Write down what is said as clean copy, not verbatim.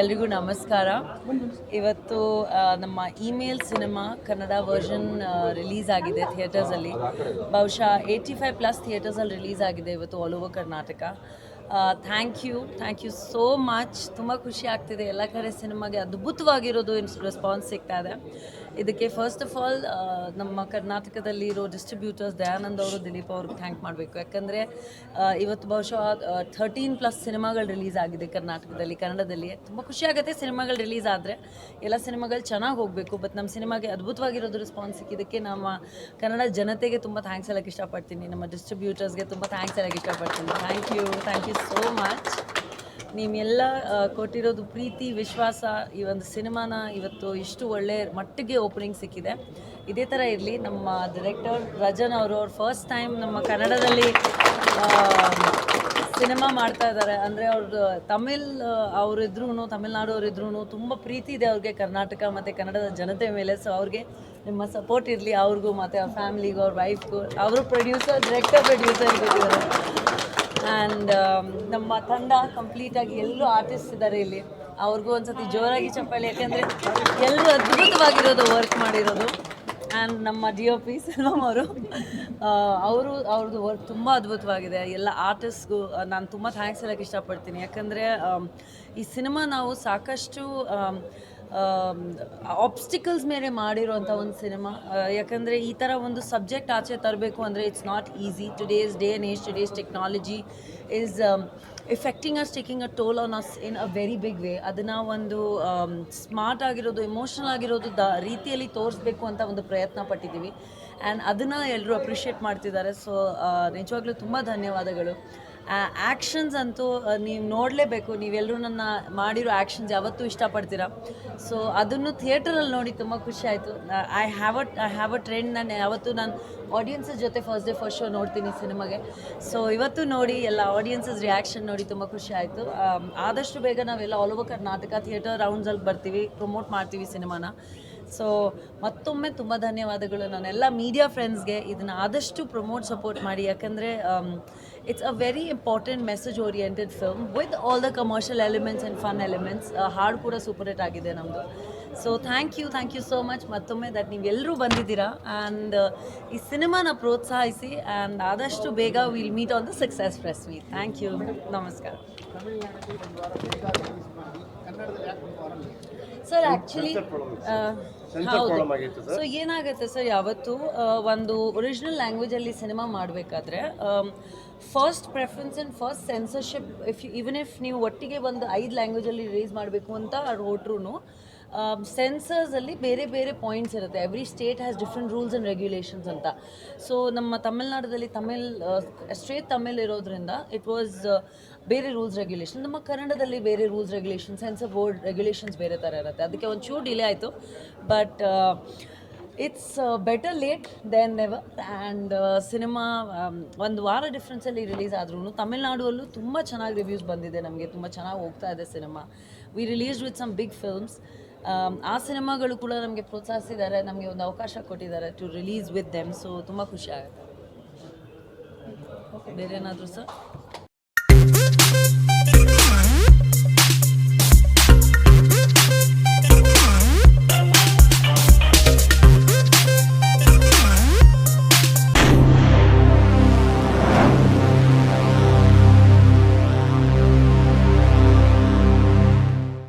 ಎಲ್ರಿಗೂ ನಮಸ್ಕಾರ. ಇವತ್ತು ನಮ್ಮ email cinema Kannada version release ಆಗಿದೆ ಥಿಯೇಟರ್ಸಲ್ಲಿ. ಬಹುಶಃ 85+ ಥಿಯೇಟರ್ಸಲ್ಲಿ ರಿಲೀಸ್ ಆಗಿದೆ ಇವತ್ತು all over Karnataka. Thank you so much. ತುಂಬ ಖುಷಿ ಆಗ್ತಿದೆ. ಎಲ್ಲ ಕಡೆ ಸಿನಿಮಾಗೆ ಅದ್ಭುತವಾಗಿರೋದು ರೆಸ್ಪಾನ್ಸ್ ಸಿಗ್ತಾ ಇದೆ. ಇದಕ್ಕೆ ಫಸ್ಟ್ ಆಫ್ ಆಲ್ ನಮ್ಮ ಕರ್ನಾಟಕದಲ್ಲಿರೋ ಡಿಸ್ಟ್ರಿಬ್ಯೂಟರ್ಸ್ ದಯಾನಂದ್ ಅವರು, ದಿಲೀಪ್ ಅವ್ರಿಗೆ ಥ್ಯಾಂಕ್ ಮಾಡಬೇಕು. ಯಾಕಂದರೆ ಇವತ್ತು ಬಹುಶಃ 13+ ಸಿನಿಮಾಗಳು ರಿಲೀಸ್ ಆಗಿದೆ ಕರ್ನಾಟಕದಲ್ಲಿ, ಕನ್ನಡದಲ್ಲಿ. ತುಂಬ ಖುಷಿ ಆಗುತ್ತೆ ಸಿನಿಮಾಗಳು ರಿಲೀಸ್ ಆದರೆ. ಎಲ್ಲ ಸಿನಿಮಾಗಳು ಚೆನ್ನಾಗಿ ಹೋಗಬೇಕು. ಬಟ್ ನಮ್ಮ ಸಿನಿಮಾಗೆ ಅದ್ಭುತವಾಗಿರೋದು ರೆಸ್ಪಾನ್ಸ್ ಸಿಕ್ಕಿದ್ದಕ್ಕೆ ನಮ್ಮ ಕನ್ನಡ ಜನತೆಗೆ ತುಂಬ ಥ್ಯಾಂಕ್ಸ್ ಹೇಳೋಕ್ಕೆ ಇಷ್ಟಪಡ್ತೀನಿ. ನಮ್ಮ ಡಿಸ್ಟ್ರಿಬ್ಯೂಟರ್ಸ್ಗೆ ತುಂಬ ಥ್ಯಾಂಕ್ಸ್ ಹೇಳೋಕ್ಕೆ ಇಷ್ಟಪಡ್ತೀನಿ. Thank you so much. ನೀವೆಲ್ಲ ಕೊಟ್ಟಿರೋದು ಪ್ರೀತಿ, ವಿಶ್ವಾಸ, ಈ ಒಂದು ಸಿನಿಮಾನ ಇವತ್ತು ಇಷ್ಟು ಒಳ್ಳೆ ಮಟ್ಟಿಗೆ ಓಪನಿಂಗ್ ಸಿಕ್ಕಿದೆ. ಇದೇ ಥರ ಇರಲಿ. ನಮ್ಮ ಡೈರೆಕ್ಟರ್ ರಜನ್ ಅವರು ಫಸ್ಟ್ ಟೈಮ್ ನಮ್ಮ ಕನ್ನಡದಲ್ಲಿ ಸಿನಿಮಾ ಮಾಡ್ತಾ ಇದ್ದಾರೆ. ಅಂದರೆ ಅವ್ರದ್ದು ಅವರಿದ್ರೂ, ತಮಿಳ್ನಾಡವರಿದ್ರೂ ತುಂಬ ಪ್ರೀತಿ ಇದೆ ಅವ್ರಿಗೆ ಕರ್ನಾಟಕ ಮತ್ತು ಕನ್ನಡದ ಜನತೆ ಮೇಲೆ. ಸೊ ಅವ್ರಿಗೆ ನಿಮ್ಮ ಸಪೋರ್ಟ್ ಇರಲಿ, ಅವ್ರಿಗೂ ಮತ್ತು ಅವ್ರ ಫ್ಯಾಮ್ಲಿಗೂ, ಅವ್ರ ವೈಫ್ಗೂ. ಅವರು ಡೈರೆಕ್ಟರ್ ಪ್ರೊಡ್ಯೂಸರ್ ಇದ್ದಾರೆ. ಆ್ಯಂಡ್ ನಮ್ಮ ತಂಡ ಕಂಪ್ಲೀಟಾಗಿ ಎಲ್ಲರೂ ಆರ್ಟಿಸ್ಟ್ ಇದ್ದಾರೆ ಇಲ್ಲಿ. ಅವ್ರಿಗೂ ಒಂದು ಸತಿ ಜೋರಾಗಿ ಚಪ್ಪಾಳೆ, ಯಾಕೆಂದರೆ ಎಲ್ಲರೂ ಅದ್ಭುತವಾಗಿರೋದು ವರ್ಕ್ ಮಾಡಿರೋದು. ಆ್ಯಂಡ್ ನಮ್ಮ DOP ಸೆಲ್ವಮ್ ಅವ್ರದ್ದು ವರ್ಕ್ ತುಂಬ ಅದ್ಭುತವಾಗಿದೆ. ಎಲ್ಲ ಆರ್ಟಿಸ್ಟ್ಗೂ ನಾನು ತುಂಬ ಥ್ಯಾಂಕ್ಸ್ ಹೇಳೋಕ್ಕೆ ಇಷ್ಟಪಡ್ತೀನಿ. ಯಾಕಂದರೆ ಈ ಸಿನಿಮಾ ನಾವು ಸಾಕಷ್ಟು ಆಬ್ಸ್ಟಿಕಲ್ಸ್ ಮೇಲೆ ಮಾಡಿರೋಂಥ ಒಂದು ಸಿನಿಮಾ. ಯಾಕಂದರೆ ಈ ಥರ ಒಂದು ಸಬ್ಜೆಕ್ಟ್ ಆಚೆ ತರಬೇಕು ಅಂದರೆ it's not easy. Today's day and age, today's technology is affecting us, taking a toll on us in a very big way. ಅದನ್ನು ಒಂದು ಸ್ಮಾರ್ಟ್ ಆಗಿರೋದು, ಎಮೋಷ್ನಲ್ ಆಗಿರೋದು ರೀತಿಯಲ್ಲಿ ತೋರಿಸ್ಬೇಕು ಅಂತ ಒಂದು ಪ್ರಯತ್ನ ಪಟ್ಟಿದ್ದೀವಿ. ಆ್ಯಂಡ್ ಅದನ್ನು ಎಲ್ಲರೂ ಅಪ್ರಿಷಿಯೇಟ್ ಮಾಡ್ತಿದ್ದಾರೆ. ಸೊ ನಿಜವಾಗ್ಲೂ ತುಂಬ ಧನ್ಯವಾದಗಳು. ಆ್ಯಕ್ಷನ್ಸ್ ಅಂತೂ ನೀವು ನೋಡಲೇಬೇಕು. ನೀವೆಲ್ಲರೂ ನನ್ನ ಮಾಡಿರೋ ಆ್ಯಕ್ಷನ್ಸ್ ಯಾವತ್ತೂ ಇಷ್ಟಪಡ್ತೀರಾ. ಸೊ ಅದನ್ನು ಥಿಯೇಟರಲ್ಲಿ ನೋಡಿ ತುಂಬ ಖುಷಿ ಆಯಿತು. I have a trend. ನಾನು ಯಾವತ್ತೂ ಆಡಿಯನ್ಸಸ್ ಜೊತೆ ಫಸ್ಟ್ ಡೇ ಫಸ್ಟ್ ಶೋ ನೋಡ್ತೀನಿ ಸಿನಿಮಾಗೆ. ಸೊ ಇವತ್ತು ನೋಡಿ ಎಲ್ಲ ಆಡಿಯನ್ಸಸ್ ರಿಯಾಕ್ಷನ್ ನೋಡಿ ತುಂಬ ಖುಷಿ ಆಯಿತು. ಆದಷ್ಟು ಬೇಗ ನಾವೆಲ್ಲ ಆಲ್ ಓವರ್ ಕರ್ನಾಟಕ ಥಿಯೇಟರ್ ರೌಂಡ್ಸಲ್ಲಿ ಬರ್ತೀವಿ, ಪ್ರಮೋಟ್ ಮಾಡ್ತೀವಿ ಸಿನಿಮಾನ. ಸೊ ಮತ್ತೊಮ್ಮೆ ತುಂಬ ಧನ್ಯವಾದಗಳು ನನ್ನೆಲ್ಲ ಮೀಡಿಯಾ ಫ್ರೆಂಡ್ಸ್ಗೆ. ಇದನ್ನು ಆದಷ್ಟು ಸಪೋರ್ಟ್ ಮಾಡಿ. ಯಾಕಂದರೆ it's a very important message oriented film with all the commercial elements and fun elements. ಹಾಡು ಕೂಡ ಸೂಪರ್ ಹಿಟ್ ಆಗಿದೆ ನಮ್ಮದು. So thank you so much ಮತ್ತೊಮ್ಮೆ ದಟ್ ನೀವೆಲ್ಲರೂ ಬಂದಿದ್ದೀರಾ. ಆ್ಯಂಡ್ ಈ ಸಿನಿಮಾನ ಪ್ರೋತ್ಸಾಹಿಸಿ. ಆ್ಯಂಡ್ ಆದಷ್ಟು ಬೇಗ will meet on the success press meet. Thank you. ನಮಸ್ಕಾರ ಸರ್. ಆ್ಯಕ್ಚುಲಿ ಹೌದು. ಸೊ ಏನಾಗುತ್ತೆ ಸರ್, ಯಾವತ್ತು ಒಂದು ಒರಿಜಿನಲ್ ಲ್ಯಾಂಗ್ವೇಜಲ್ಲಿ ಸಿನಿಮಾ ಮಾಡಬೇಕಾದ್ರೆ first preference and first censorship, even if ನೀವು ಒಟ್ಟಿಗೆ ಒಂದು 5 ಲ್ಯಾಂಗ್ವೇಜಲ್ಲಿ ರಿಲೀಸ್ ಮಾಡಬೇಕು ಅಂತ ಹೊರಟ್ರೂ ಸೆನ್ಸರ್ಸಲ್ಲಿ ಬೇರೆ ಬೇರೆ ಪಾಯಿಂಟ್ಸ್ ಇರುತ್ತೆ. Every state has different rules and regulations ಅಂತ. ಸೊ ನಮ್ಮ ತಮಿಳ್ನಾಡಲ್ಲಿ ಸ್ಟ್ರೇಟ್ ತಮಿಳ್ ಇರೋದ್ರಿಂದ ಇಟ್ ವಾಸ್ ಬೇರೆ ರೂಲ್ಸ್ ರೆಗ್ಯುಲೇಷನ್. ನಮ್ಮ ಕನ್ನಡದಲ್ಲಿ ಬೇರೆ rules regulation, censor board regulations ಬೇರೆ ಥರ ಇರುತ್ತೆ. ಅದಕ್ಕೆ ಒಂಚೂರು ಡಿಲೇ ಆಯಿತು. But it's better late than never. And cinema 1 ವಾರ ಡಿಫ್ರೆನ್ಸಲ್ಲಿ ರಿಲೀಸ್ ಆದ್ರೂ ತಮಿಳ್ನಾಡಲ್ಲೂ ತುಂಬ ಚೆನ್ನಾಗಿ ರಿವ್ಯೂಸ್ ಬಂದಿದೆ. ನಮಗೆ ತುಂಬ ಚೆನ್ನಾಗಿ ಹೋಗ್ತಾ ಇದೆ cinema. We released with some big films. ಆ ಸಿನಿಮಾಗಳು ಕೂಡ ನಮಗೆ ಪ್ರೋತ್ಸಾಹಿಸಿದ್ದಾರೆ, ನಮಗೆ ಒಂದು ಅವಕಾಶ ಕೊಟ್ಟಿದ್ದಾರೆ to release with them. So ತುಂಬ ಖುಷಿ ಆಗುತ್ತೆ. ಬೇರೆ ಏನಾದರೂ ಸರ್?